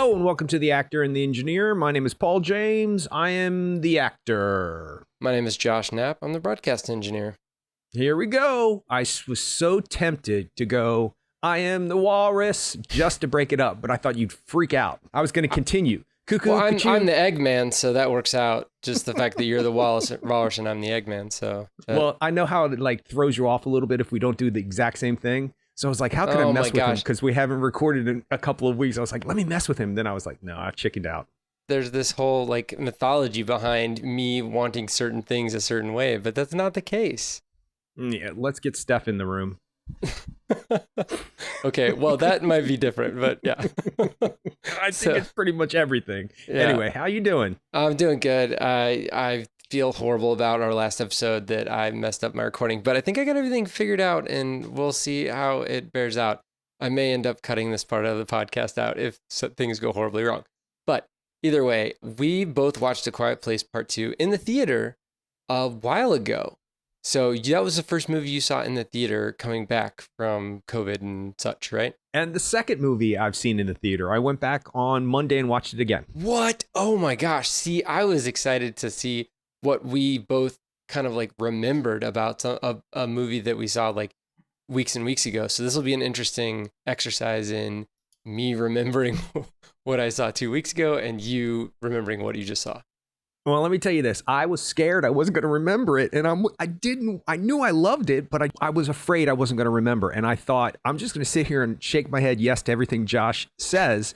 Hello and welcome to The Actor and the Engineer. My name is Paul James. I am the actor. My name is Josh Knapp. I'm the broadcast engineer. Here we go. I was so tempted to go, I am the walrus, just to break it up, but I thought you'd freak out. I was going to continue. Cuckoo, Well, I'm the Eggman, so that works out. Just the fact that you're the walrus and I'm the Eggman. So well, I know how it throws you off a little bit if we don't do the exact same thing. So I was like, how can I mess with him? Because we haven't recorded in a couple of weeks. I was like, let me mess with him. Then I was like, no, I chickened out. There's this whole mythology behind me wanting certain things a certain way, but that's not the case. Yeah, let's get Steph in the room. Okay, well, that might be different, but yeah. I think it's pretty much everything. Yeah. Anyway, how you doing? I'm doing good. I feel horrible about our last episode that I messed up my recording, but I think I got everything figured out, and we'll see how it bears out. I may end up cutting this part of the podcast out if things go horribly wrong. But either way, we both watched A Quiet Place Part 2 in the theater a while ago. So that was the first movie you saw in the theater coming back from COVID and such, right? And the second movie I've seen in the theater. I went back on Monday and watched it again. What? Oh my gosh. See, I was excited to see what we both kind of remembered about a movie that we saw weeks and weeks ago. So this will be an interesting exercise in me remembering what I saw 2 weeks ago and you remembering what you just saw. Well, let me tell you this. I was scared I wasn't going to remember it. And I knew I loved it, but I was afraid I wasn't going to remember. And I thought, I'm just going to sit here and shake my head yes to everything Josh says.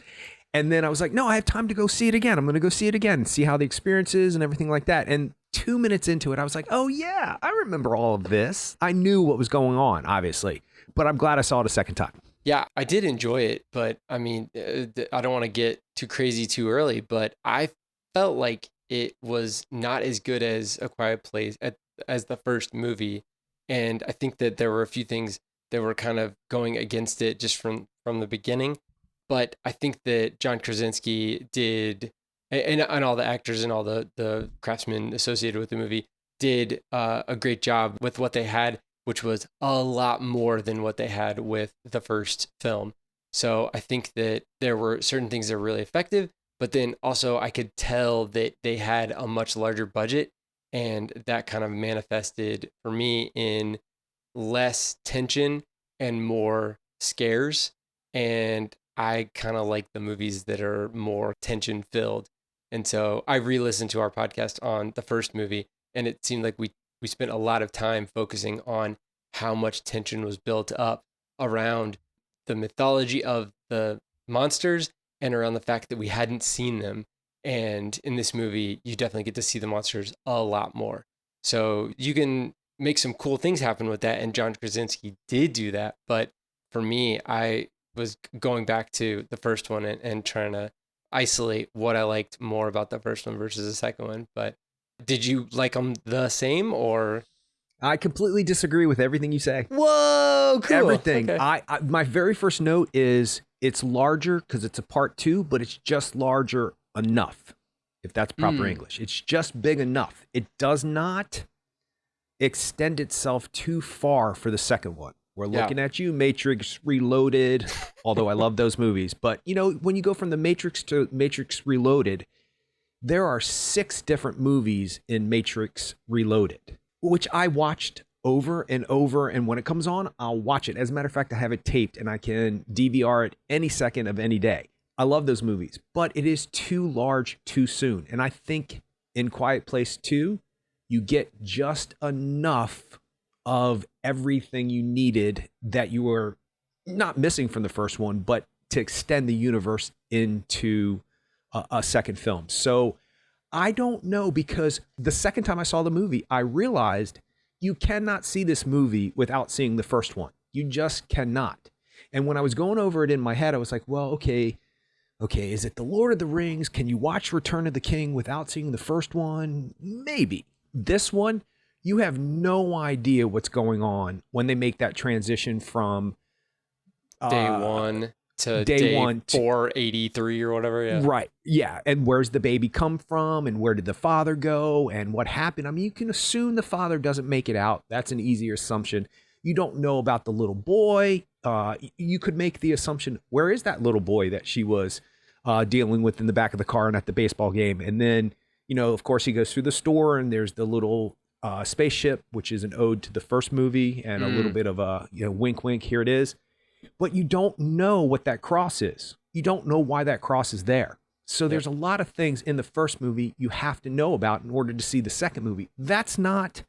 And then I was like, no, I have time to go see it again. I'm going to go see it again and see how the experience is and everything like that. And 2 minutes into it, I was like, oh yeah, I remember all of this. I knew what was going on, obviously, but I'm glad I saw it a second time. Yeah, I did enjoy it, but I mean, I don't want to get too crazy too early, but I felt like it was not as good as A Quiet Place as the first movie. And I think that there were a few things that were kind of going against it just from the beginning. But I think that John Krasinski did, and all the actors and all the craftsmen associated with the movie did a great job with what they had, which was a lot more than what they had with the first film. So I think that there were certain things that were really effective, but then also I could tell that they had a much larger budget, and that kind of manifested for me in less tension and more scares. And I kind of like the movies that are more tension filled. And so I re-listened to our podcast on the first movie, and it seemed like we spent a lot of time focusing on how much tension was built up around the mythology of the monsters and around the fact that we hadn't seen them. And in this movie, you definitely get to see the monsters a lot more. So you can make some cool things happen with that. And John Krasinski did do that. But for me, I was going back to the first one and trying to isolate what I liked more about the first one versus the second one. But did you like them the same, or? I completely disagree with everything you say. Whoa, cool. Everything. Okay. I my very first note is it's larger because it's a part 2, but it's just larger enough, if that's proper English. It's just big enough. It does not extend itself too far for the second one. We're looking at you, Matrix Reloaded, although I love those movies. But, when you go from the Matrix to Matrix Reloaded, there are 6 different movies in Matrix Reloaded, which I watched over and over. And when it comes on, I'll watch it. As a matter of fact, I have it taped and I can DVR it any second of any day. I love those movies, but it is too large too soon. And I think in Quiet Place 2, you get just enough of everything you needed that you were not missing from the first one, but to extend the universe into a second film. So I don't know, because the second time I saw the movie, I realized you cannot see this movie without seeing the first one. You just cannot. And when I was going over it in my head, I was like, well, okay, is it The Lord of the Rings? Can you watch Return of the King without seeing the first one? Maybe. This one, you have no idea what's going on when they make that transition from day one to day 483 or whatever. Yeah. Right. Yeah. And where's the baby come from? And where did the father go? And what happened? I mean, you can assume the father doesn't make it out. That's an easier assumption. You don't know about the little boy. You could make the assumption, where is that little boy that she was dealing with in the back of the car and at the baseball game. And then, of course, he goes through the store and there's the little spaceship, which is an ode to the first movie and a little bit of a wink, wink, here it is. But you don't know what that cross is. You don't know why that cross is there. So there's a lot of things in the first movie you have to know about in order to see the second movie. That's not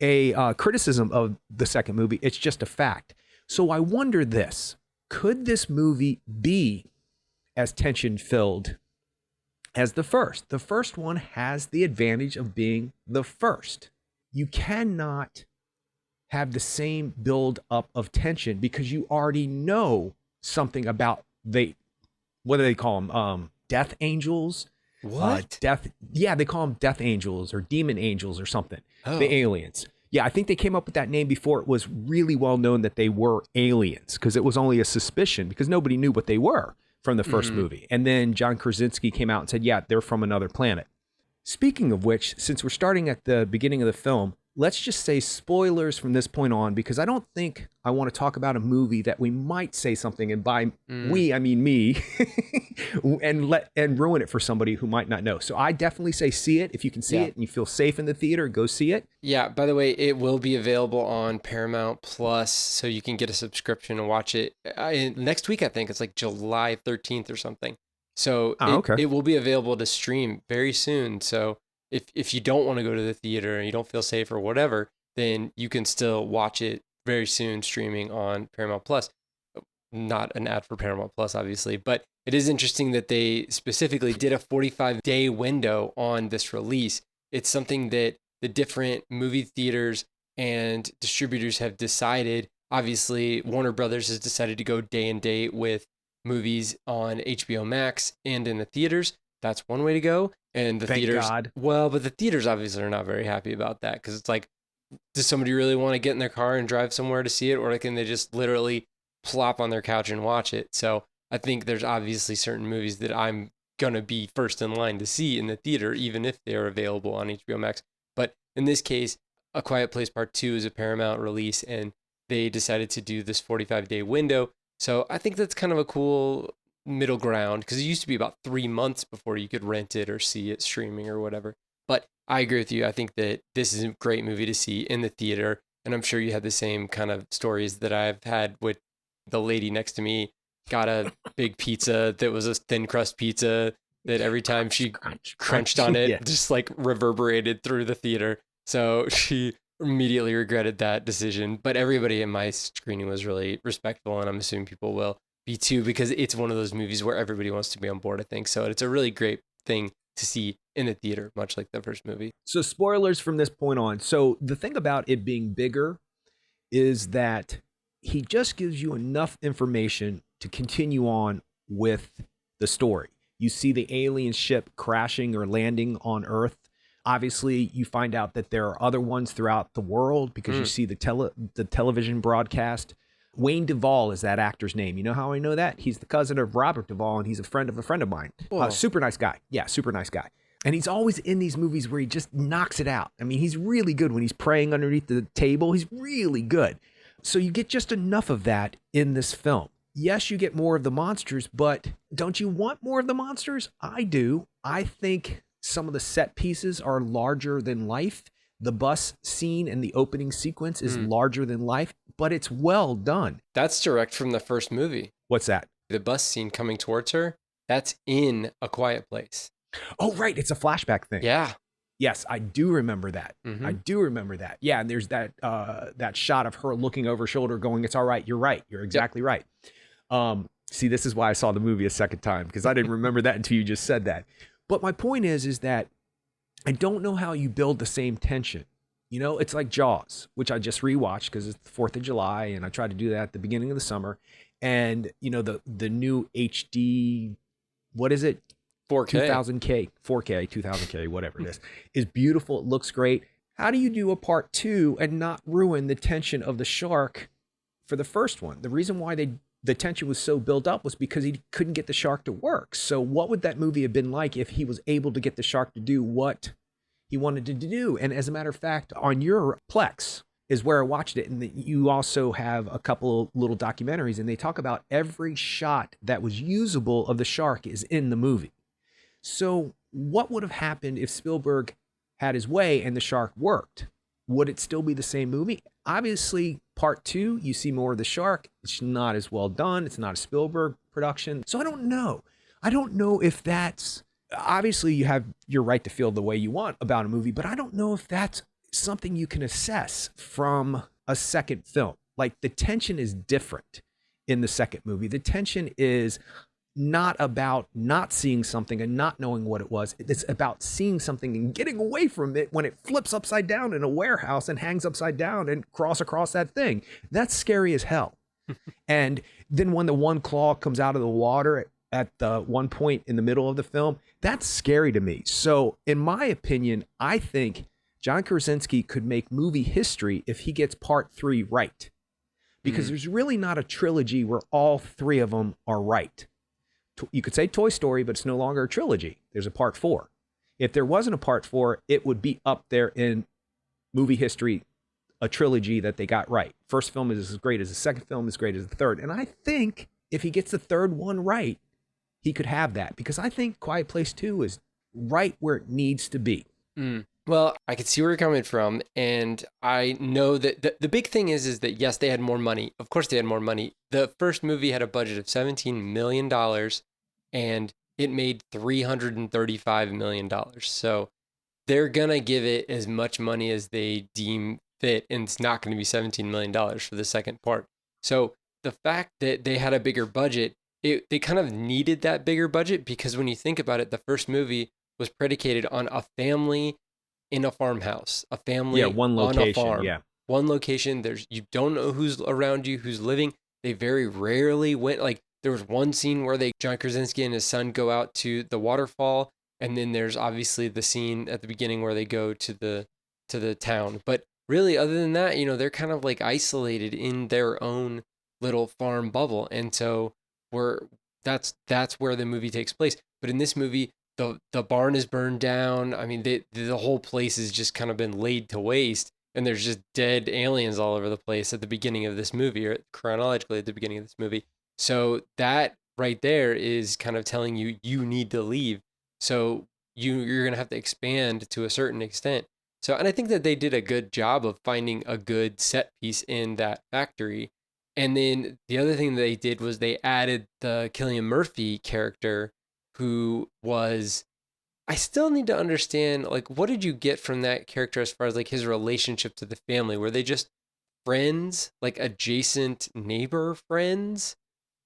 a criticism of the second movie. It's just a fact. So I wonder this, could this movie be as tension filled as the first? The first one has the advantage of being the first. You cannot have the same build up of tension because you already know something about what do they call them? Death angels. What? They call them death angels or demon angels or something. Oh. The aliens. Yeah, I think they came up with that name before it was really well known that they were aliens, because it was only a suspicion because nobody knew what they were from the first movie. And then John Krasinski came out and said, yeah, they're from another planet. Speaking of which, since we're starting at the beginning of the film, let's just say spoilers from this point on, because I don't think I want to talk about a movie that we might say something, and by we, I mean me, and ruin it for somebody who might not know. So I definitely say see it. If you can see it and you feel safe in the theater, go see it. Yeah, by the way, it will be available on Paramount Plus, so you can get a subscription and watch it next week. I think it's like July 13th or something. So it will be available to stream very soon. So if you don't want to go to the theater and you don't feel safe or whatever, then you can still watch it very soon streaming on Paramount Plus. Not an ad for Paramount Plus, obviously, but it is interesting that they specifically did a 45-day window on this release. It's something that the different movie theaters and distributors have decided. Obviously, Warner Brothers has decided to go day and date with movies on HBO Max and in the theaters. That's one way to go. And the theaters, well, but the theaters obviously are not very happy about that, because it's like, does somebody really want to get in their car and drive somewhere to see it, or can they just literally plop on their couch and watch it? So I think there's obviously certain movies that I'm going to be first in line to see in the theater, even if they're available on HBO Max. But in this case, A Quiet Place Part 2 is a Paramount release, and they decided to do this 45-day window. So I think that's kind of a cool middle ground, because it used to be about 3 months before you could rent it or see it streaming or whatever. But I agree with you. I think that this is a great movie to see in the theater. And I'm sure you had the same kind of stories that I've had with the lady next to me. Got a big pizza that was a thin crust pizza that every time she crunched on it, just like reverberated through the theater. So she immediately regretted that decision. But everybody in my screening was really respectful, and I'm assuming people will be too, because it's one of those movies where everybody wants to be on board, I think. So it's a really great thing to see in the theater, much like the first movie. So spoilers from this point on. So the thing about it being bigger is that he just gives you enough information to continue on with the story. You see the alien ship crashing or landing on Earth. Obviously, you find out that there are other ones throughout the world because you see the television broadcast. Wayne Duvall is that actor's name. You know how I know that? He's the cousin of Robert Duvall, and he's a friend of mine. Super nice guy. Yeah, super nice guy. And he's always in these movies where he just knocks it out. I mean, he's really good when he's praying underneath the table. He's really good. So you get just enough of that in this film. Yes, you get more of the monsters, but don't you want more of the monsters? I do. I think some of the set pieces are larger than life. The bus scene in the opening sequence is larger than life, but it's well done. That's direct from the first movie. What's that? The bus scene coming towards her, that's in A Quiet Place. Oh, right. It's a flashback thing. Yeah. Yes, I do remember that. Mm-hmm. I do remember that. Yeah, and there's that shot of her looking over her shoulder going, it's all right. You're right. You're exactly right. See, this is why I saw the movie a second time, because I didn't remember that until you just said that. But my point is that I don't know how you build the same tension. You know, it's like Jaws, which I just rewatched because it's the 4th of July, and I tried to do that at the beginning of the summer. And, you know, the new HD, what is it? 4K. 2000K, 4K, 2000K, whatever it is beautiful. It looks great. How do you do a part 2 and not ruin the tension of the shark for the first one? The reason why the tension was so built up was because he couldn't get the shark to work. So what would that movie have been like if he was able to get the shark to do what he wanted it to do? And as a matter of fact, on your Plex, is where I watched it. And you also have a couple of little documentaries, and they talk about every shot that was usable of the shark is in the movie. So what would have happened if Spielberg had his way and the shark worked? Would it still be the same movie? Obviously, part two, you see more of the shark. It's not as well done. It's not a Spielberg production. So I don't know. I don't know if that's, obviously you have your right to feel the way you want about a movie, but I don't know if that's something you can assess from a second film. Like, the tension is different in the second movie. The tension is not about not seeing something and not knowing what it was. It's about seeing something and getting away from it when it flips upside down in a warehouse and hangs upside down and crawls across that thing. That's scary as hell. And then when the one claw comes out of the water at the one point in the middle of the film, that's scary to me. So in my opinion, I think John Krasinski could make movie history if he gets part three right. Because there's really not a trilogy where all three of them are right. You could say Toy Story, but it's no longer a trilogy. There's a part four. If there wasn't a part four, it would be up there in movie history, a trilogy that they got right. First film is as great as the second film, as great as the third. And I think if he gets the third one right, he could have that, because I think Quiet Place 2 is right where it needs to be. Well, I can see where you're coming from, and I know that the big thing is that yes, they had more money. Of course, they had more money. The first movie had a budget of $17 million, and it made $335 million. So they're gonna give it as much money as they deem fit, and it's not going to be $17 million for the second part. So the fact that they had a bigger budget, they kind of needed that bigger budget, because when you think about it, the first movie was predicated on a family in a farmhouse, a family one location, on a farm. One location. You don't know who's around you, who's living. They very rarely went, like, there was one scene where John Krasinski and his son go out to the waterfall, and then there's obviously the scene at the beginning where they go to the town. But really, other than that, they're kind of like isolated in their own little farm bubble, and so that's where the movie takes place. But in this movie, the barn is burned down. I mean, the whole place has just kind of been laid to waste, and there's just dead aliens all over the place at the beginning of this movie, or chronologically at the beginning of this movie. So that right there is kind of telling you need to leave. So you're going to have to expand to a certain extent. So, and I think that they did a good job of finding a good set piece in that factory. And then the other thing they did was they added the Cillian Murphy character, who was, I still need to understand, like, what did you get from that character as far as like his relationship to the family? Were they just friends, like adjacent neighbor friends,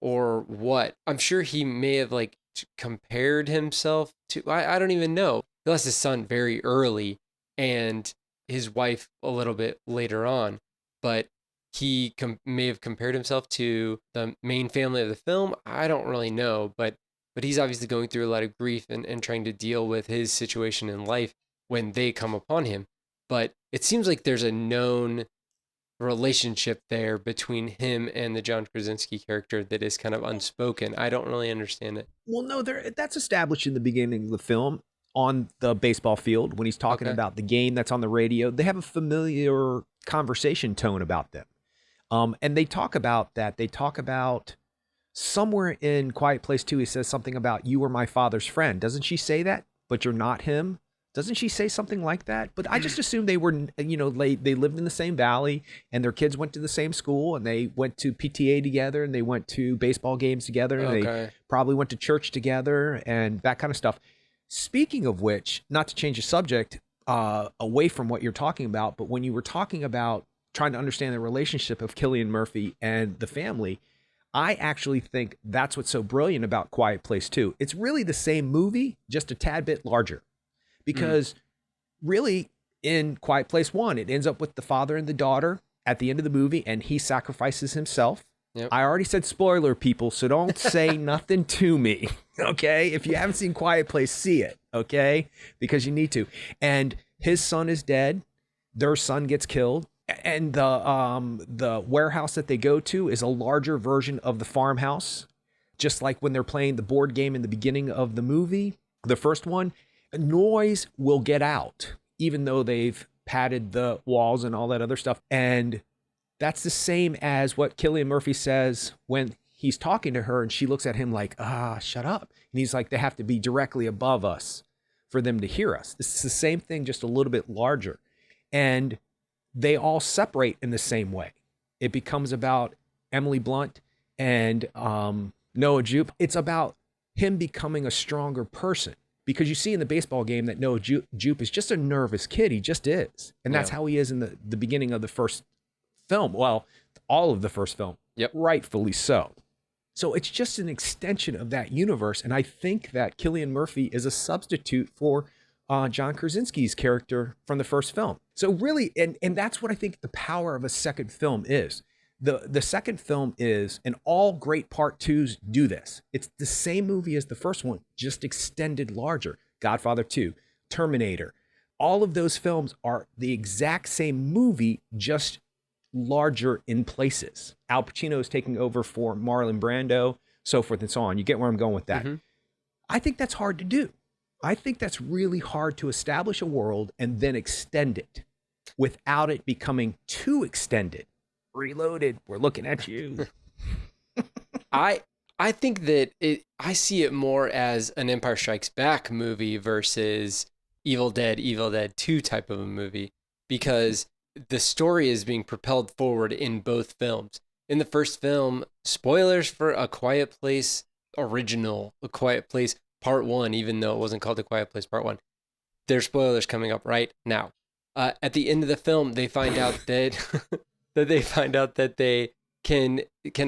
or what? I'm sure he may have like compared himself to, I don't even know. He lost his son very early and his wife a little bit later on, but he may have compared himself to the main family of the film. I don't really know, but he's obviously going through a lot of grief and trying to deal with his situation in life when they come upon him. But it seems like there's a known relationship there between him and the John Krasinski character that is kind of unspoken. I don't really understand it. Well, no, that's established in the beginning of the film on the baseball field when he's talking about the game that's on the radio. They have a familiar conversation tone about them. And they talk about that. They talk about somewhere in Quiet Place 2, he says something about, "You were my father's friend." Doesn't she say that? "But you're not him." Doesn't she say something like that? But I just assumed they were, they lived in the same valley, and their kids went to the same school, and they went to PTA together, and they went to baseball games together, and they probably went to church together, and that kind of stuff. Speaking of which, not to change the subject away from what you're talking about, but when you were talking about trying to understand the relationship of Cillian Murphy and the family, I actually think that's what's so brilliant about Quiet Place 2. It's really the same movie, just a tad bit larger. Because really, in Quiet Place 1, it ends up with the father and the daughter at the end of the movie, and he sacrifices himself. Yep. I already said spoiler, people, so don't say nothing to me, okay? If you haven't seen Quiet Place, see it, okay? Because you need to. And his son is dead. Their son gets killed. And the warehouse that they go to is a larger version of the farmhouse, just like when they're playing the board game in the beginning of the movie, the first one. Noise will get out, even though they've padded the walls and all that other stuff. And that's the same as what Cillian Murphy says when he's talking to her and she looks at him like, shut up. And he's like, they have to be directly above us for them to hear us. It's the same thing, just a little bit larger. And they all separate in the same way. It becomes about Emily Blunt and Noah Jupe. It's about him becoming a stronger person. Because you see in the baseball game that Noah Jupe is just a nervous kid. He just is. And that's how he is in the beginning of the first film. Well, all of the first film. Yep. Rightfully so. So it's just an extension of that universe. And I think that Cillian Murphy is a substitute for John Krasinski's character from the first film. So really, and that's what I think the power of a second film is. The second film is, and all great part twos do this. It's the same movie as the first one, just extended larger. Godfather 2, Terminator. All of those films are the exact same movie, just larger in places. Al Pacino is taking over for Marlon Brando, so forth and so on. You get where I'm going with that. Mm-hmm. I think that's hard to do. I think that's really hard to establish a world and then extend it without it becoming too extended. Reloaded, we're looking at you. I think that I see it more as an Empire Strikes Back movie versus Evil Dead 2 type of a movie, because the story is being propelled forward in both films. In the first film, spoilers for A Quiet Place original, A Quiet Place Part 1, even though it wasn't called A Quiet Place Part 1. There's spoilers coming up right now. At the end of the film, they find out that that they can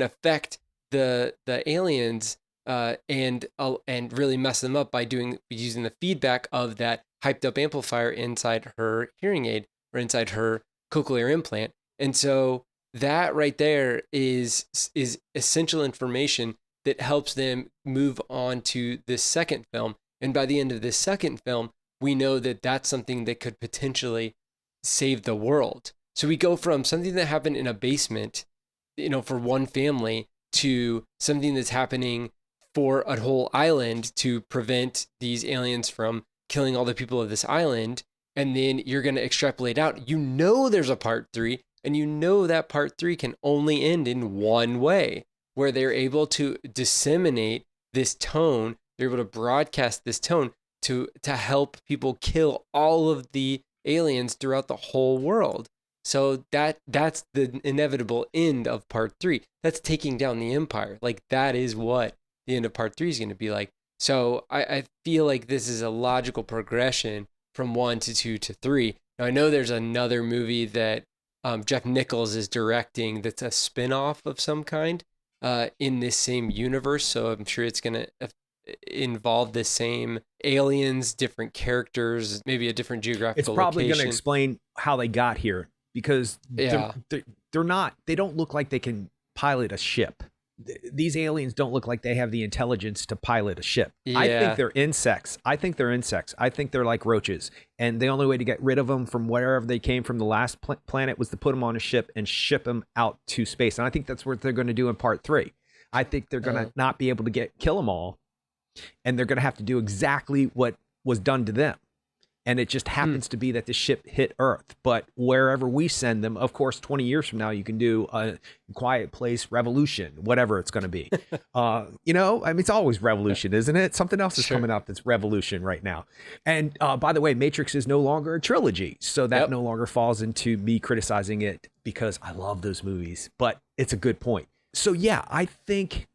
affect the aliens and really mess them up by using the feedback of that hyped up amplifier inside her hearing aid or inside her cochlear implant. And so that right there is essential information that helps them move on to this second film. And by the end of this second film, we know that that's something that could potentially save the world. So we go from something that happened in a basement, for one family, to something that's happening for a whole island to prevent these aliens from killing all the people of this island. And then you're going to extrapolate out. There's a part 3, and that part 3 can only end in one way, where they're able to disseminate this tone. They're able to broadcast this tone to help people kill all of the aliens throughout the whole world. So that's the inevitable end of part 3. That's taking down the empire. Like, that is what the end of part 3 is going to be like. So I feel like this is a logical progression from 1 to 2 to 3. Now, I know there's another movie that Jeff Nichols is directing that's a spin-off of some kind in this same universe. So I'm sure it's going to involve the same aliens, different characters, maybe a different geographical location. It's probably going to location. explain how they got here. Because they're not, they don't look like they can pilot a ship. These aliens don't look like they have the intelligence to pilot a ship. Yeah. I think they're insects. I think they're like roaches. And the only way to get rid of them from wherever they came from, the last planet, was to put them on a ship and ship them out to space. And I think that's what they're going to do in part 3. I think they're going to not be able to kill them all. And they're going to have to do exactly what was done to them. And it just happens to be that the ship hit Earth. But wherever we send them, of course, 20 years from now, you can do a Quiet Place Revolution, whatever it's going to be. It's always revolution, isn't it? Something else is coming out that's revolution right now. And by the way, Matrix is no longer a trilogy. So that no longer falls into me criticizing it, because I love those movies. But it's a good point. So yeah, I think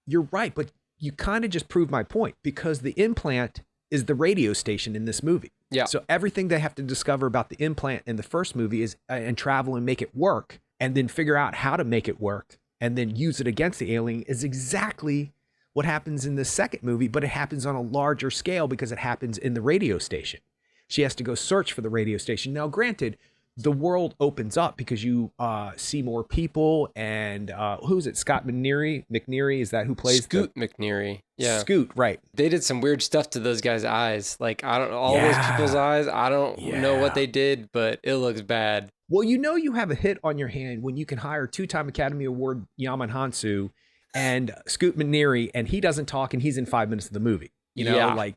you're right. But you kind of just proved my point, because the implant is the radio station in this movie. Yeah. So everything they have to discover about the implant in the first movie is and travel and make it work, and then figure out how to make it work and then use it against the alien, is exactly what happens in the second movie, but it happens on a larger scale because it happens in the radio station. She has to go search for the radio station. Now, granted, the world opens up because you see more people, and who's it? Scott McNeary, is that who plays Scoot McNeary? Yeah, Scoot, right? They did some weird stuff to those guys' eyes. Like, I don't all those people's eyes. I don't know what they did, but it looks bad. Well, you have a hit on your hand when you can hire 2-time Academy Award Yaman Hansu and Scoot McNeary, and he doesn't talk, and he's in 5 minutes of the movie. Like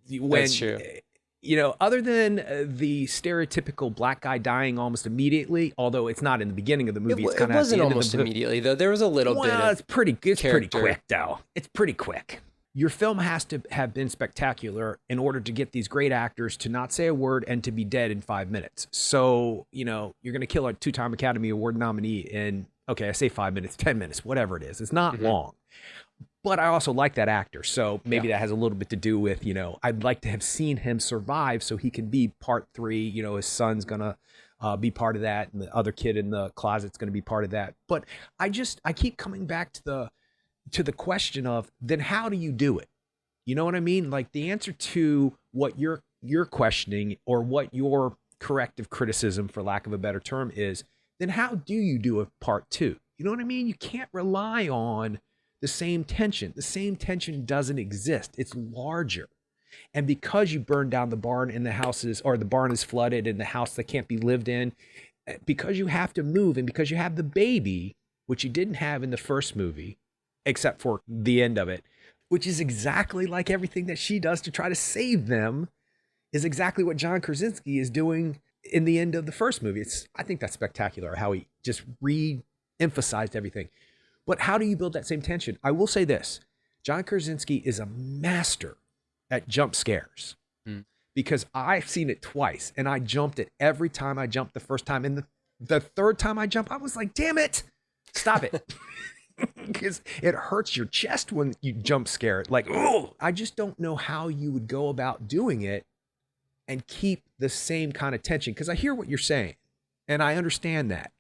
when that's true. Other than the stereotypical black guy dying almost immediately, although it's not in the beginning of the movie, it's It kind of at wasn't the end almost of the immediately though. There was a little bit Well, of it's pretty character. quick though. It's pretty quick. Your film has to have been spectacular in order to get these great actors to not say a word and to be dead in 5 minutes. So, you're going to kill a two-time Academy Award nominee in, okay, I say 5 minutes, 10 minutes, whatever it is. It's not long. But I also like that actor. So maybe that has a little bit to do with, I'd like to have seen him survive so he can be part 3. His son's going to be part of that. And the other kid in the closet's going to be part of that. But I keep coming back to the question of, then how do you do it? You know what I mean? Like the answer to what you're questioning, or what your corrective criticism, for lack of a better term, is, then how do you do a part 2? You know what I mean? You can't rely on the same tension. The same tension doesn't exist. It's larger. And because you burn down the barn and the houses, or the barn is flooded and the house that can't be lived in, because you have to move, and because you have the baby, which you didn't have in the first movie, except for the end of it, which is exactly like everything that she does to try to save them, is exactly what John Krasinski is doing in the end of the first movie. I think that's spectacular how he just re-emphasized everything. But how do you build that same tension? I will say this: John Krasinski is a master at jump scares, because I've seen it twice and I jumped it every time I jumped the first time. And the third time I jumped, I was like, damn it, stop it. Because it hurts your chest when you jump scare it. Like, oh, I just don't know how you would go about doing it and keep the same kind of tension. Because I hear what you're saying, and I understand that.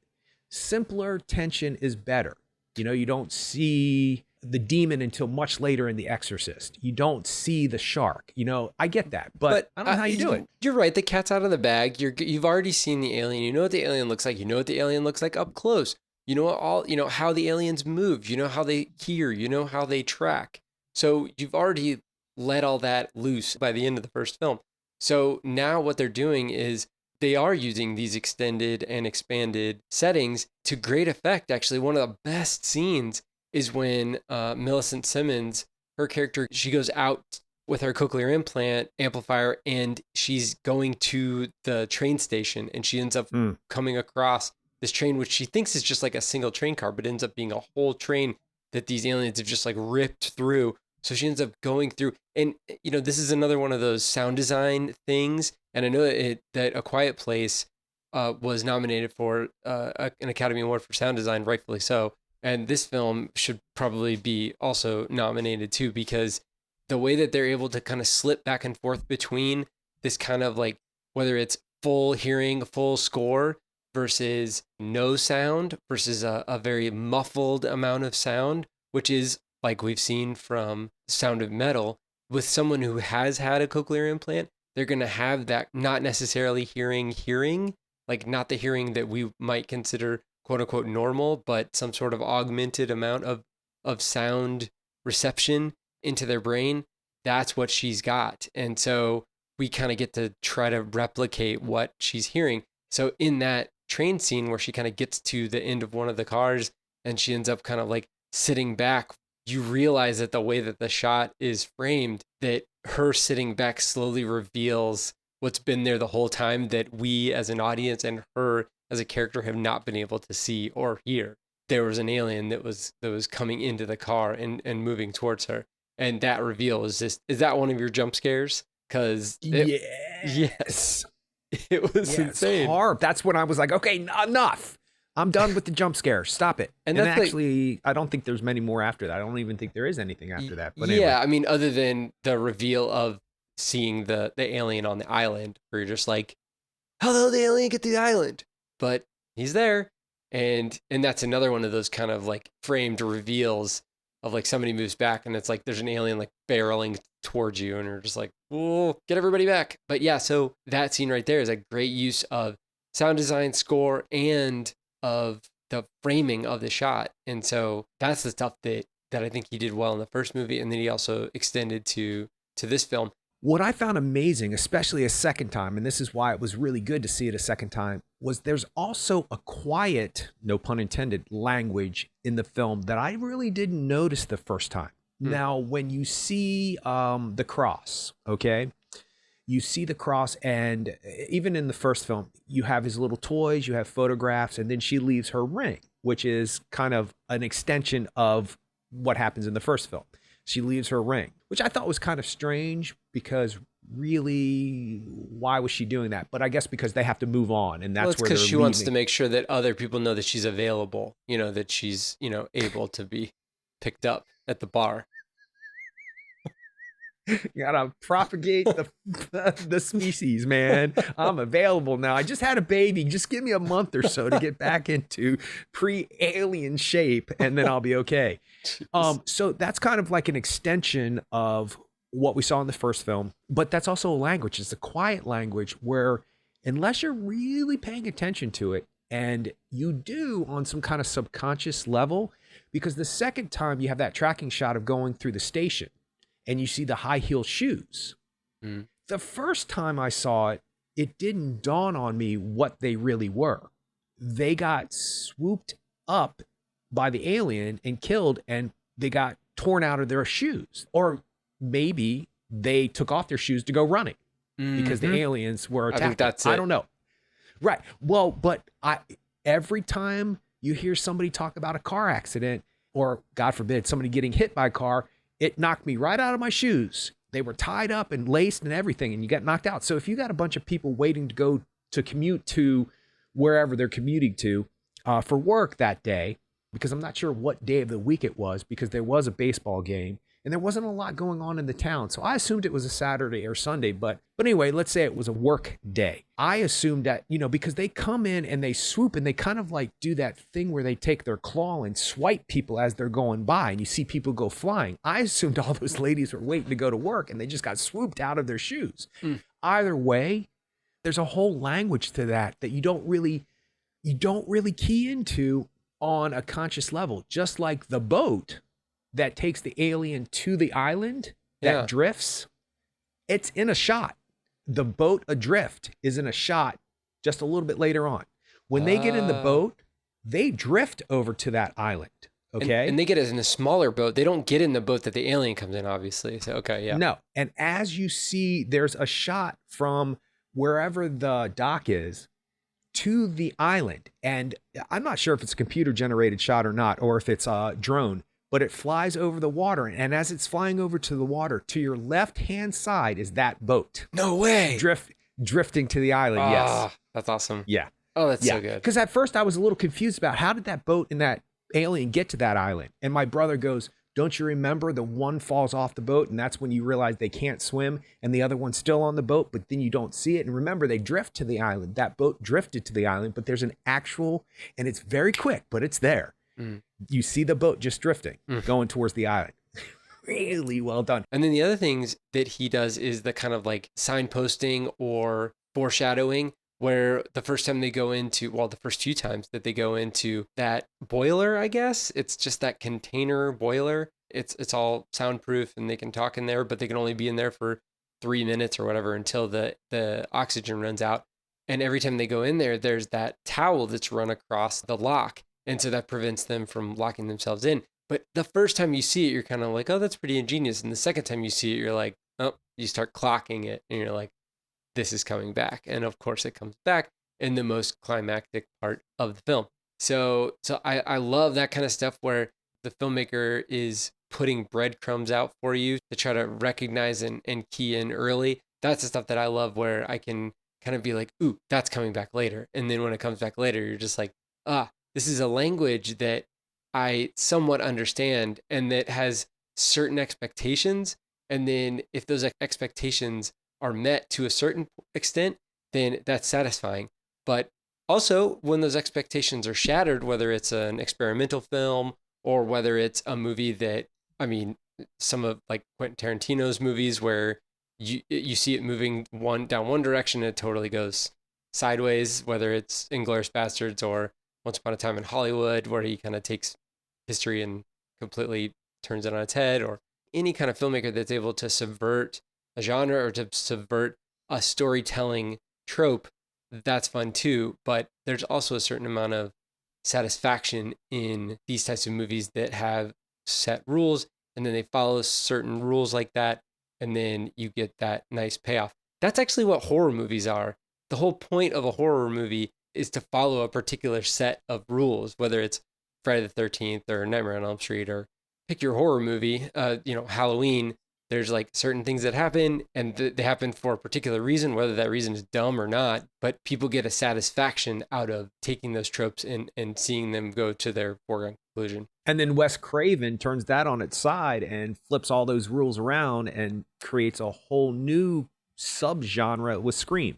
Simpler tension is better. You don't see the demon until much later in The Exorcist. You don't see the shark. I get that, but I don't know how you do it. You're right. The cat's out of the bag. You've already seen the alien. You know what the alien looks like. You know what the alien looks like up close. You know how the aliens move. You know how they hear. You know how they track. So you've already let all that loose by the end of the first film. So now what they're doing is they are using these extended and expanded settings to great effect. Actually, one of the best scenes is when Millicent Simmons, her character, she goes out with her cochlear implant amplifier, and she's going to the train station, and she ends up coming across this train, which she thinks is just like a single train car, but ends up being a whole train that these aliens have just like ripped through. So she ends up going through, and this is another one of those sound design things. And I know that A Quiet Place was nominated for an Academy Award for sound design, rightfully so. And this film should probably be also nominated too, because the way that they're able to kind of slip back and forth between this kind of like, whether it's full hearing, full score, versus no sound, versus a very muffled amount of sound, which is like we've seen from Sound of Metal. With someone who has had a cochlear implant, they're going to have that, not necessarily hearing, like not the hearing that we might consider quote unquote normal, but some sort of augmented amount of sound reception into their brain. That's what she's got. And so we kind of get to try to replicate what she's hearing. So in that train scene where she kind of gets to the end of one of the cars and she ends up kind of like sitting back, you realize that the way that the shot is framed, that her sitting back slowly reveals what's been there the whole time, that we as an audience and her as a character have not been able to see or hear. There was an alien that was coming into the car and moving towards her. And that reveal is that one of your jump scares? Because yes, it was insane. It's hard. That's when I was like, okay, enough. I'm done with the jump scare. Stop it. And that's actually, I don't think there's many more after that. I don't even think there is anything after that. But anyway. Yeah, I mean, other than the reveal of seeing the alien on the island, where you're just like, how the hell did the alien get to the island? But he's there. And that's another one of those kind of like framed reveals of like somebody moves back and it's like there's an alien like barreling towards you and you're just like, oh, get everybody back. But yeah, so that scene right there is a great use of sound design, score, and of the framing of the shot. And so that's the stuff that I think he did well in the first movie, and then he also extended to this film. What I found amazing, especially a second time, and this is why it was really good to see it a second time, was there's also a quiet, no pun intended, language in the film that I really didn't notice the first time. Now, when you see the cross, okay, you see the cross, and even in the first film, you have his little toys, you have photographs, and then she leaves her ring, which is kind of an extension of what happens in the first film. She leaves her ring, which I thought was kind of strange because really, why was she doing that? But I guess because they have to move on, and Well, that's it's where they're because she wants to leaving. make sure that other people know that she's available, that she's, able to be picked up at the bar. You gotta propagate the species, man. I'm available now. I just had a baby. Just give me a month or so to get back into pre-alien shape, and then I'll be okay. Jeez. So that's kind of like an extension of what we saw in the first film, but that's also a language. It's a quiet language where, unless you're really paying attention to it, and you do on some kind of subconscious level, because the second time you have that tracking shot of going through the station and you see the high heel shoes. Mm. The first time I saw it, it didn't dawn on me what they really were. They got swooped up by the alien and killed, and they got torn out of their shoes. Or maybe they took off their shoes to go running because the Mhm. aliens were I think attacking. that's I it. don't know. Right. Well, but every time you hear somebody talk about a car accident, or God forbid, somebody getting hit by a car, it knocked me right out of my shoes. They were tied up and laced and everything, and you got knocked out. So if you got a bunch of people waiting to go to commute to wherever they're commuting to for work that day, because I'm not sure what day of the week it was, because there was a baseball game and there wasn't a lot going on in the town. So I assumed it was a Saturday or Sunday, but anyway, let's say it was a work day. I assumed that, because they come in and they swoop and they kind of like do that thing where they take their claw and swipe people as they're going by, and you see people go flying. I assumed all those ladies were waiting to go to work and they just got swooped out of their shoes. Mm. Either way, there's a whole language to that you don't really key into on a conscious level, just like the boat that takes the alien to the island that Yeah. drifts. It's in a shot. The boat adrift is in a shot just a little bit later on. When they get in the Ah. boat, they drift over to that island. Okay. And they get it in a smaller boat. They don't get in the boat that the alien comes in, obviously. So, okay, yeah. No. And as you see, there's a shot from wherever the dock is to the island. And I'm not sure if it's a computer generated shot or not, or if it's a drone, but it flies over the water. And as it's flying over to the water, to your left hand side is that boat No way. drifting to the island. Yes. Ah, that's awesome. Yeah. Oh, that's Yeah. so good. Because at first I was a little confused about how did that boat and that alien get to that island? And my brother goes, don't you remember the one falls off the boat and that's when you realize they can't swim, and the other one's still on the boat, but then you don't see it. And remember, they drift to the island. That boat drifted to the island, but there's an actual, and it's very quick, but it's there. Mm. You see the boat just drifting, Mm. going towards the island. Really well done. And then the other things that he does is the kind of like signposting or foreshadowing, where the first time they go into, well, the first few times that they go into that boiler, I guess it's just that container boiler. It's all soundproof and they can talk in there, but they can only be in there for 3 minutes or whatever until the oxygen runs out. And every time they go in there, there's that towel that's run across the lock. And so that prevents them from locking themselves in. But the first time you see it, you're kind of like, oh, that's pretty ingenious. And the second time you see it, you're like, oh, you start clocking it and you're like, this is coming back. And of course it comes back in the most climactic part of the film. So I love that kind of stuff where the filmmaker is putting breadcrumbs out for you to try to recognize and key in early. That's the stuff that I love, where I can kind of be like, ooh, that's coming back later. And then when it comes back later, you're just like, this is a language that I somewhat understand and that has certain expectations. And then if those expectations are met to a certain extent, then that's satisfying. But also, when those expectations are shattered, whether it's an experimental film or whether it's a movie that, I mean, some of like Quentin Tarantino's movies where you see it moving down one direction and it totally goes sideways, whether it's Inglourious Bastards or Once Upon a Time in Hollywood, where he kind of takes history and completely turns it on its head, or any kind of filmmaker that's able to subvert a genre or to subvert a storytelling trope, that's fun too. But there's also a certain amount of satisfaction in these types of movies that have set rules and then they follow certain rules like that, and then you get that nice payoff. that's actually what horror movies are. The whole point of a horror movie is to follow a particular set of rules, whether it's Friday the 13th or Nightmare on Elm Street or pick your horror movie, Halloween. There's like certain things that happen and they happen for a particular reason, whether that reason is dumb or not, but people get a satisfaction out of taking those tropes and seeing them go to their foregone conclusion. And then Wes Craven turns that on its side and flips all those rules around and creates a whole new subgenre with Scream,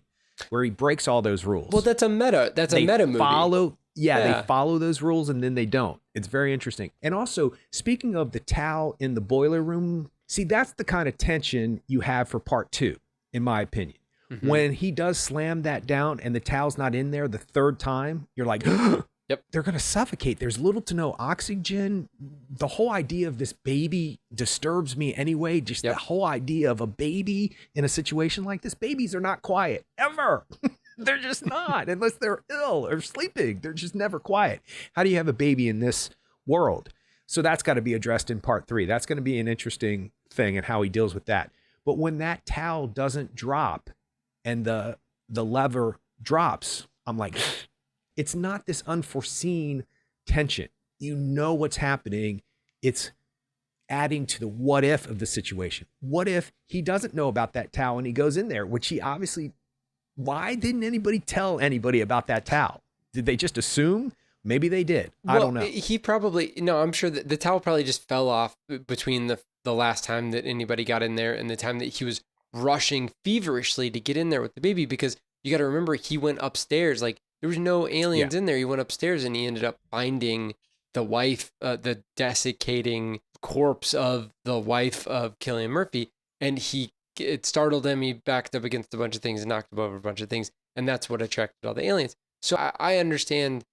where he breaks all those rules. Well, that's a meta. That's They a meta movie. they follow those rules and then they don't. It's very interesting. And also, speaking of the towel in the boiler room, see, that's the kind of tension you have for part 2, in my opinion. Mhm. When he does slam that down and the towel's not in there the third time, you're like, Yep. they're going to suffocate. There's little to no oxygen. The whole idea of this baby disturbs me anyway. Just Yep. the whole idea of a baby in a situation like this. Babies are not quiet ever. They're just not, unless they're ill or sleeping. They're just never quiet. How do you have a baby in this world? So that's got to be addressed in part 3. That's going to be an interesting thing and how he deals with that. But when that towel doesn't drop and the lever drops, I'm like, it's not this unforeseen tension. You know what's happening. It's adding to the what if of the situation. What if he doesn't know about that towel and he goes in there, which he obviously, why didn't anybody tell anybody about that towel? Did they just assume? Maybe they did. I don't know. He probably, no, I'm sure that the towel probably just fell off between the last time that anybody got in there and the time that he was rushing feverishly to get in there with the baby, because you got to remember he went upstairs. Like, there was no aliens in there. He went upstairs and he ended up finding the wife, the desiccating corpse of the wife of Cillian Murphy. And it startled him. He backed up against a bunch of things and knocked him over a bunch of things. And that's what attracted all the aliens. So I understand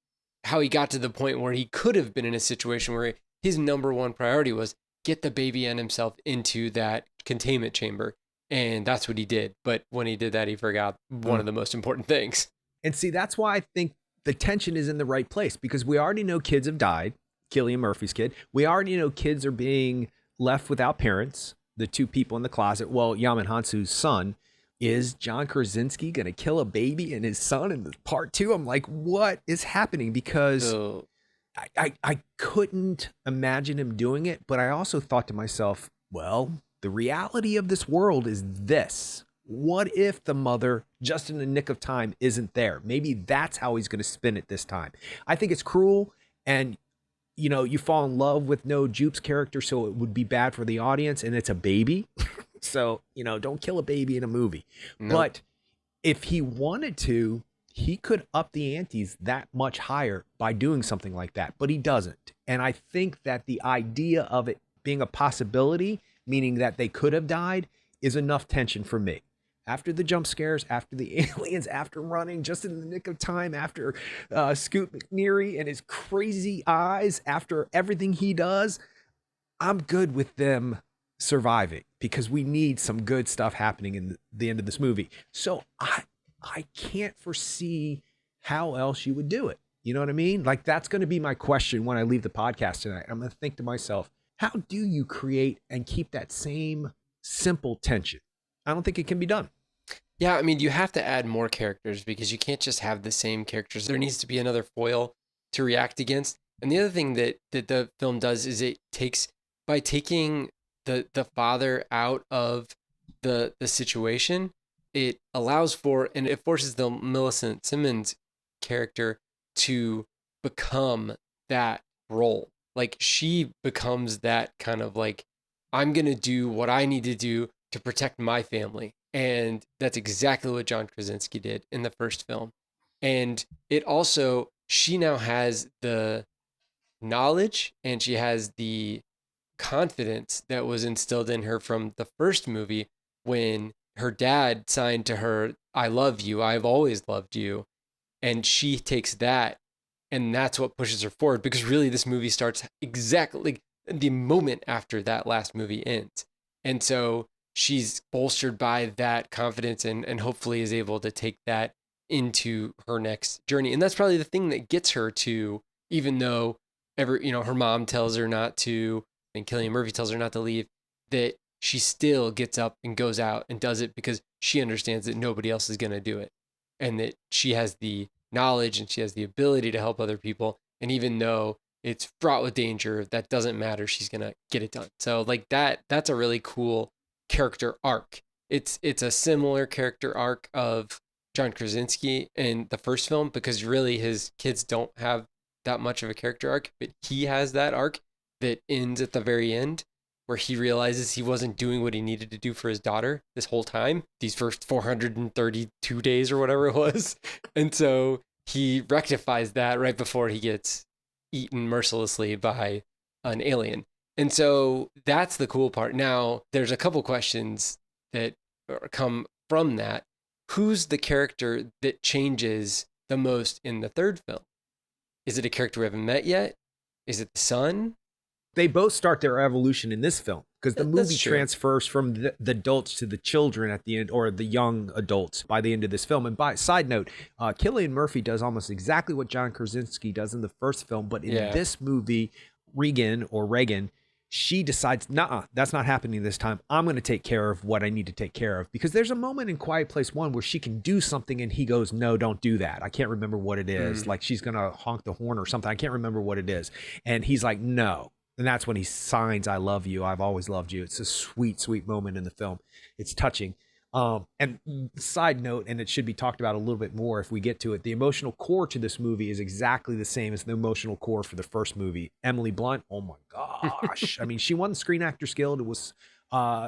how he got to the point where he could have been in a situation where his number one priority was get the baby and himself into that containment chamber. And that's what he did. But when he did that, he forgot one of the most important things. And see, that's why I think the tension is in the right place, because we already know kids have died. Cillian Murphy's kid. We already know kids are being left without parents. The 2 people in the closet. Well, Yaman Hansu's son. Is John Krasinski going to kill a baby and his son in part 2? I'm like, what is happening? Because I couldn't imagine him doing it. But I also thought to myself, well, the reality of this world is this. What if the mother, just in the nick of time, isn't there? Maybe that's how he's going to spin it this time. I think it's cruel. And, you know, you fall in love with No Jupe's character, so it would be bad for the audience. And it's a baby. So, you know, don't kill a baby in a movie. Nope. But if he wanted to, he could up the antes that much higher by doing something like that. But he doesn't. And I think that the idea of it being a possibility, meaning that they could have died, is enough tension for me. After the jump scares, after the aliens, after running just in the nick of time, after Scoot McNairy and his crazy eyes, after everything he does, I'm good with them surviving, because we need some good stuff happening in the end of this movie. So I can't foresee how else you would do it. You know what I mean? Like, that's going to be my question when I leave the podcast tonight. I'm going to think to myself, how do you create and keep that same simple tension? I don't think it can be done. Yeah, I mean, you have to add more characters, because you can't just have the same characters. There needs to be another foil to react against. And the other thing that the film does is it takes, by taking the father out of the situation, it allows for, and it forces the Millicent Simmons character to become that role. Like, she becomes that kind of like, I'm going to do what I need to do to protect my family. And that's exactly what John Krasinski did in the first film. And it also, she now has the knowledge and she has the confidence that was instilled in her from the first movie, when her dad signed to her, I love you, I've always loved you. And she takes that, and that's what pushes her forward, because really this movie starts exactly the moment after that last movie ends. And so she's bolstered by that confidence and hopefully is able to take that into her next journey. And that's probably the thing that gets her to, even though her mom tells her not to, and Cillian Murphy tells her not to leave, that she still gets up and goes out and does it because she understands that nobody else is going to do it, and that she has the knowledge and she has the ability to help other people. And even though it's fraught with danger, that doesn't matter. She's going to get it done. So like that's a really cool character arc. It's a similar character arc of John Krasinski in the first film, because really his kids don't have that much of a character arc, but he has that arc that ends at the very end, where he realizes he wasn't doing what he needed to do for his daughter this whole time, these first 432 days or whatever it was. And so he rectifies that right before he gets eaten mercilessly by an alien. And so that's the cool part. Now, there's a couple questions that come from that. Who's the character that changes the most in the third film? Is it a character we haven't met yet? Is it the son? They both start their evolution in this film, because the That's movie true. transfers from the adults to the children at the end, or the young adults by the end of this film. And by side note, Cillian Murphy does almost exactly what John Krasinski does in the first film, but in this movie, Regan, she decides, nah, that's not happening this time. I'm going to take care of what I need to take care of. Because there's a moment in Quiet Place 1 where she can do something and he goes, no, don't do that. I can't remember what it is. Like she's going to honk the horn or something. I can't remember what it is. And he's like, no. And that's when he signs, I love you. I've always loved you. It's a sweet, sweet moment in the film. It's touching. And side note, and it should be talked about a little bit more if we get to it, the emotional core to this movie is exactly the same as the emotional core for the first movie. Emily Blunt, oh my gosh. I mean, she won the Screen Actors Guild. It was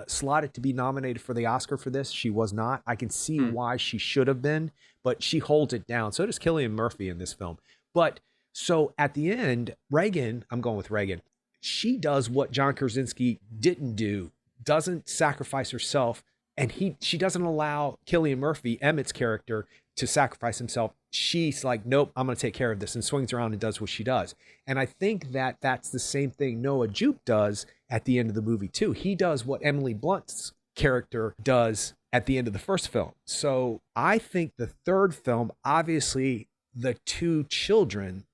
slotted to be nominated for the Oscar for this. She was not. I can see why she should have been, but she holds it down. So does Cillian Murphy in this film. But so at the end, Regan, I'm going with Regan, she does what John Krasinski didn't do, doesn't sacrifice herself. And she doesn't allow Cillian Murphy, Emmett's character, to sacrifice himself. She's like, nope, I'm going to take care of this, and swings around and does what she does. And I think that that's the same thing Noah Jupe does at the end of the movie, too. He does what Emily Blunt's character does at the end of the first film. So I think the third film, obviously, the two children,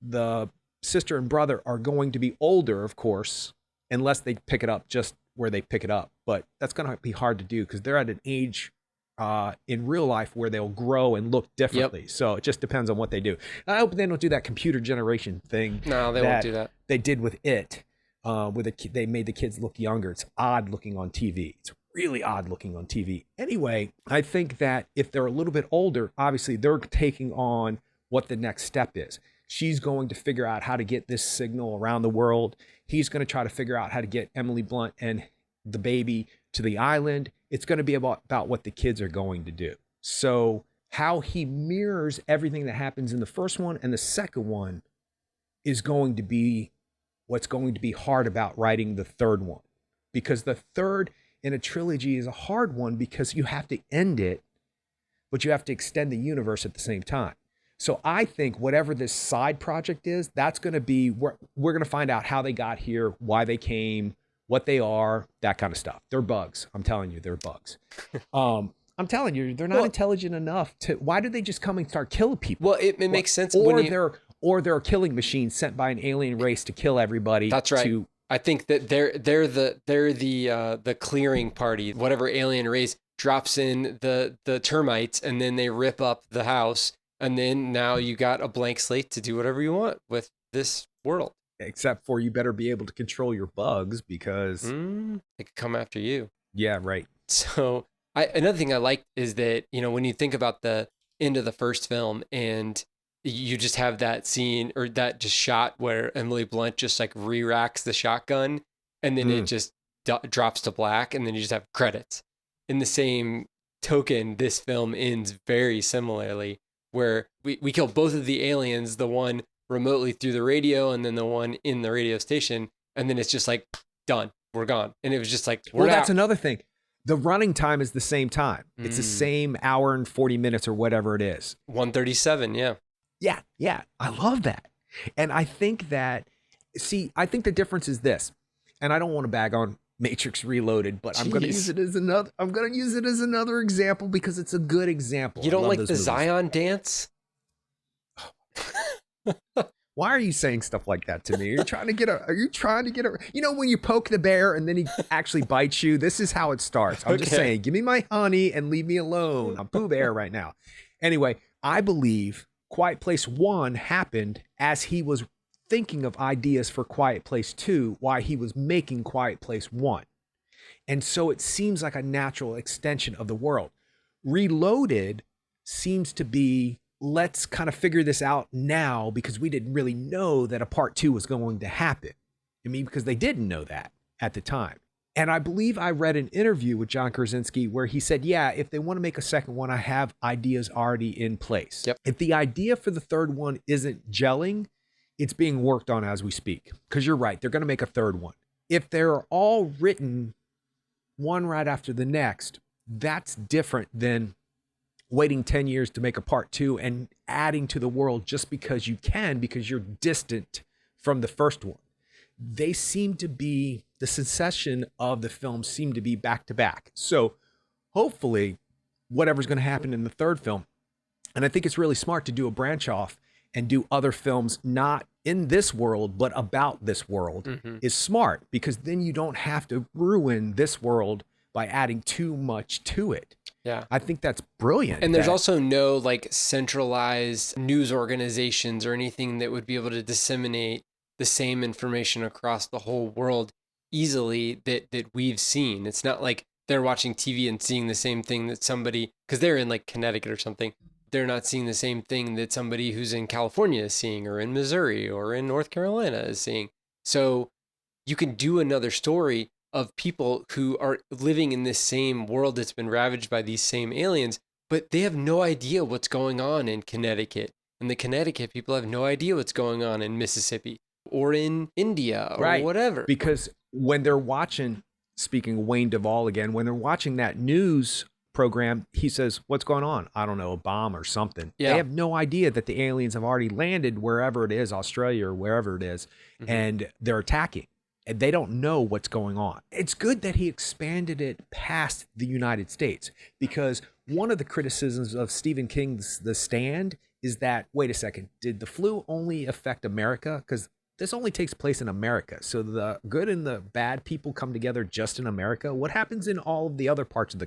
the sister and brother, are going to be older, of course, unless they pick it up just where they pick it up. But that's going to be hard to do because they're at an age in real life where they'll grow and look differently. Yep. So it just depends on what they do. I hope they don't do that computer generation thing. No, they won't do that. They did with it. They made the kids look younger. It's odd looking on TV. It's really odd looking on TV. Anyway, I think that if they're a little bit older, obviously they're taking on what the next step is. She's going to figure out how to get this signal around the world. He's going to try to figure out how to get Emily Blunt and the baby to the island. It's going to be about what the kids are going to do. So how he mirrors everything that happens in the first one and the second one is going to be what's going to be hard about writing the third one. Because the third in a trilogy is a hard one because you have to end it, but you have to extend the universe at the same time. So I think whatever this side project is, that's going to be where we're going to find out how they got here, why they came, what they are, that kind of stuff. They're bugs. I'm telling you, they're bugs. I'm telling you, they're not intelligent enough to. Why do they just come and start killing people? Well, it makes sense. Or they're a killing machine sent by an alien race to kill everybody. That's right. I think that they're the clearing party. Whatever alien race drops in the termites, and then they rip up the house. And then now you got a blank slate to do whatever you want with this world. Except for you better be able to control your bugs because they could come after you. Yeah, right. So another thing I liked is that, when you think about the end of the first film and you just have that scene or that just shot where Emily Blunt just like re-racks the shotgun and then it just drops to black and then you just have credits. In the same token, this film ends very similarly, where we kill both of the aliens, the one remotely through the radio and then the one in the radio station. And then it's just like, done, we're gone. And it was just like, that's another thing. The running time is the same time. It's the same hour and 40 minutes or whatever it is. 1:37, yeah. Yeah. I love that. And I think that, I think the difference is this, and I don't want to bag on Matrix Reloaded, but I'm going to use it as another example because it's a good example. You don't like the Zion dance? Why are you saying stuff like that to me? Are you trying to get a, you know, when you poke the bear and then he actually bites you, this is how it starts. I'm just Okay. saying, give me my honey and leave me alone. I'm Pooh Bear right now. Anyway, I believe Quiet Place 1 happened as he was thinking of ideas for Quiet Place 2 while he was making Quiet Place 1. And so it seems like a natural extension of the world. Reloaded seems to be, let's kind of figure this out now because we didn't really know that a part 2 was going to happen. I mean, because they didn't know that at the time. And I believe I read an interview with John Krasinski where he said, yeah, if they want to make a second one, I have ideas already in place. Yep. If the idea for the third one isn't gelling, it's being worked on as we speak. Because you're right, they're going to make a third one. If they're all written one right after the next, that's different than waiting 10 years to make a part 2 and adding to the world just because you can, because you're distant from the first one. They seem to be, the succession of the films seem to be back to back. So hopefully whatever's going to happen in the third film, and I think it's really smart to do a branch off and do other films not in this world but about this world, is smart, because then you don't have to ruin this world by adding too much to it. Yeah. I think that's brilliant. And there's also no like centralized news organizations or anything that would be able to disseminate the same information across the whole world easily that we've seen. It's not like they're watching TV and seeing the same thing that somebody, because they're in like Connecticut or something, they're not seeing the same thing that somebody who's in California is seeing, or in Missouri or in North Carolina is seeing. So you can do another story of people who are living in this same world that's been ravaged by these same aliens, but they have no idea what's going on in Connecticut. And the Connecticut people have no idea what's going on in Mississippi or in India or whatever. Because when they're watching, speaking of Wayne Duvall again, when they're watching that news program, he says, what's going on? I don't know, a bomb or something. Yeah. They have no idea that the aliens have already landed wherever it is, Australia or wherever it is, and they're attacking. And they don't know what's going on. It's good that he expanded it past the United States, because one of the criticisms of Stephen King's The Stand is that, wait a second, did the flu only affect America? Because this only takes place in America. So the good and the bad people come together just in America. What happens in all of the other parts of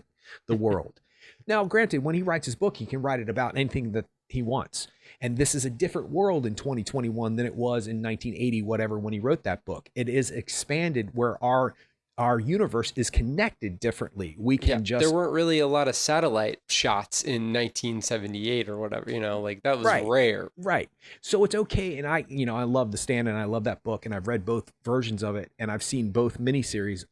the world? Now, granted, when he writes his book, he can write it about anything that he wants. And this is a different world in 2021 than it was in 1980, whatever, when he wrote that book. It is expanded where our universe is connected differently. We can there weren't really a lot of satellite shots in 1978 or whatever, like that was rare. Right. So it's okay. And I love The Stand and I love that book, and I've read both versions of it, and I've seen both miniseries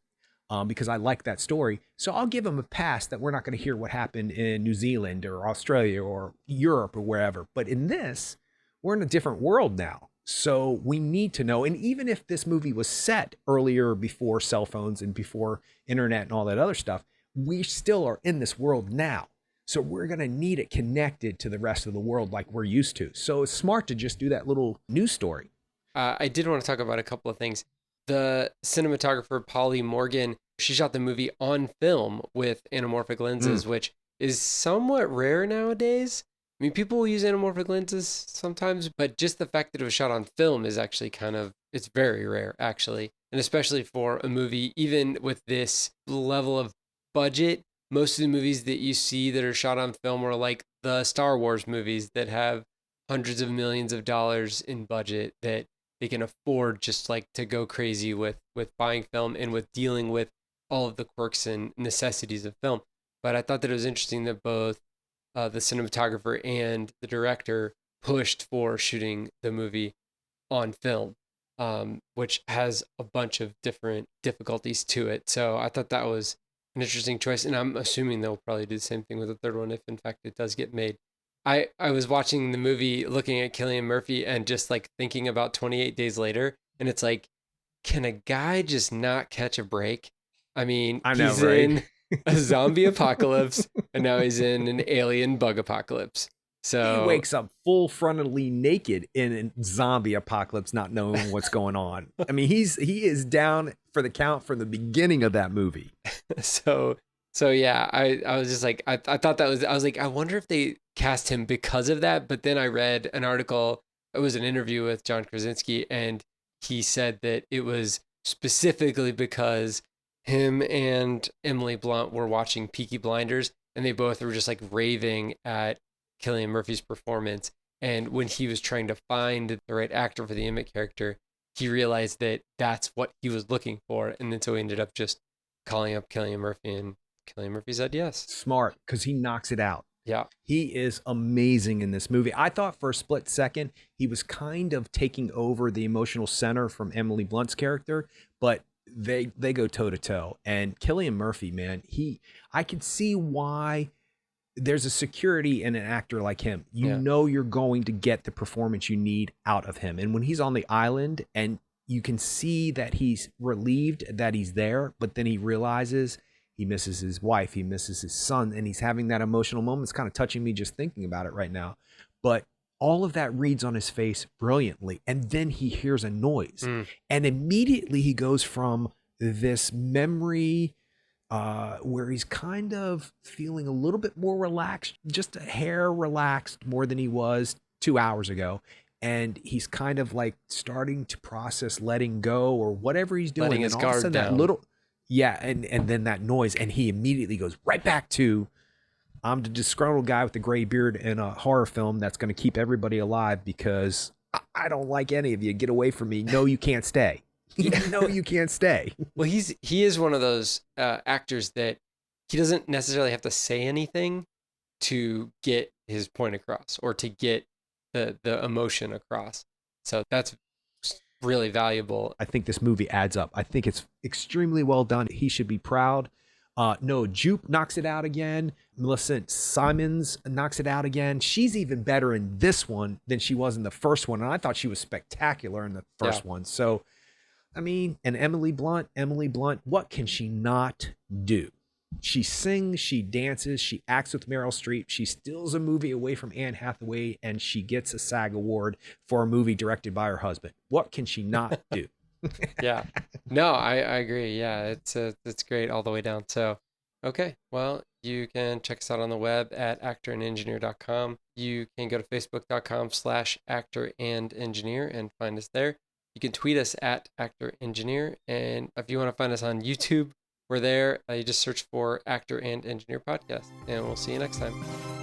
because I like that story. So I'll give him a pass that we're not going to hear what happened in New Zealand or Australia or Europe or wherever. But in this, we're in a different world now. So we need to know. And even if this movie was set earlier, before cell phones and before internet and all that other stuff, we still are in this world now. So we're going to need it connected to the rest of the world like we're used to. So it's smart to just do that little news story. I did want to talk about a couple of things. The cinematographer, Polly Morgan, she shot the movie on film with anamorphic lenses, which is somewhat rare nowadays. I mean, people will use anamorphic lenses sometimes, but just the fact that it was shot on film is actually it's very rare, actually. And especially for a movie, even with this level of budget, most of the movies that you see that are shot on film are like the Star Wars movies that have hundreds of millions of dollars in budget that they can afford just like to go crazy with buying film and with dealing with all of the quirks and necessities of film. But I thought that it was interesting that both the cinematographer and the director pushed for shooting the movie on film, which has a bunch of different difficulties to it. So I thought that was an interesting choice. And I'm assuming they'll probably do the same thing with the third one if in fact it does get made. I was watching the movie, looking at Cillian Murphy and just like thinking about 28 Days Later. And it's like, can a guy just not catch a break? I mean, he's in a zombie apocalypse and now he's in an alien bug apocalypse. So he wakes up full frontally naked in a zombie apocalypse, not knowing what's going on. I mean, he is down for the count from the beginning of that movie. So yeah, I was just like, I thought that was, I was like, I wonder if they cast him because of that. But then I read an article it was an interview with John Krasinski, and he said that it was specifically because him and Emily Blunt were watching Peaky Blinders, and they both were just like raving at Cillian Murphy's performance. And when he was trying to find the right actor for the Emmett character, he realized that that's what he was looking for. And then so he ended up just calling up Cillian Murphy, and Cillian Murphy said yes. Smart, because he knocks it out. Yeah. He is amazing in this movie. I thought for a split second he was kind of taking over the emotional center from Emily Blunt's character, but they go toe to toe. And Cillian Murphy, man, I can see why there's a security in an actor like him. You know you're going to get the performance you need out of him. And when he's on the island and you can see that he's relieved that he's there, but then he realizes he misses his wife, he misses his son, and he's having that emotional moment. It's kind of touching me just thinking about it right now. But all of that reads on his face brilliantly. And then he hears a noise. And immediately he goes from this memory where he's kind of feeling a little bit more relaxed, just a hair relaxed more than he was 2 hours ago. And he's kind of like starting to process letting go or whatever he's doing. Letting his and all of a guard sudden down. that little, and then that noise, and he immediately goes right back to, I'm the disgruntled guy with the gray beard in a horror film that's going to keep everybody alive because I don't like any of you. Get away from me. No, you can't stay. No, you can't stay. Well, he is one of those actors that he doesn't necessarily have to say anything to get his point across or to get the emotion across. So that's really valuable. I think this movie adds up. I think it's extremely well done. He should be proud. Noah Jupe knocks it out again. Millicent Simmonds knocks it out again. She's even better in this one than she was in the first one. And I thought she was spectacular in the first one. So, I mean, and Emily Blunt, what can she not do? She sings, she dances, she acts with Meryl Streep. She steals a movie away from Anne Hathaway, and she gets a SAG award for a movie directed by her husband. What can she not do? Yeah. No, I agree. Yeah, it's great all the way down. So, okay. Well, you can check us out on the web at actorandengineer.com. You can go to facebook.com/actorandengineer and find us there. You can tweet us at actorengineer. And if you want to find us on YouTube, we're there. You just search for Actor and Engineer Podcast, and we'll see you next time.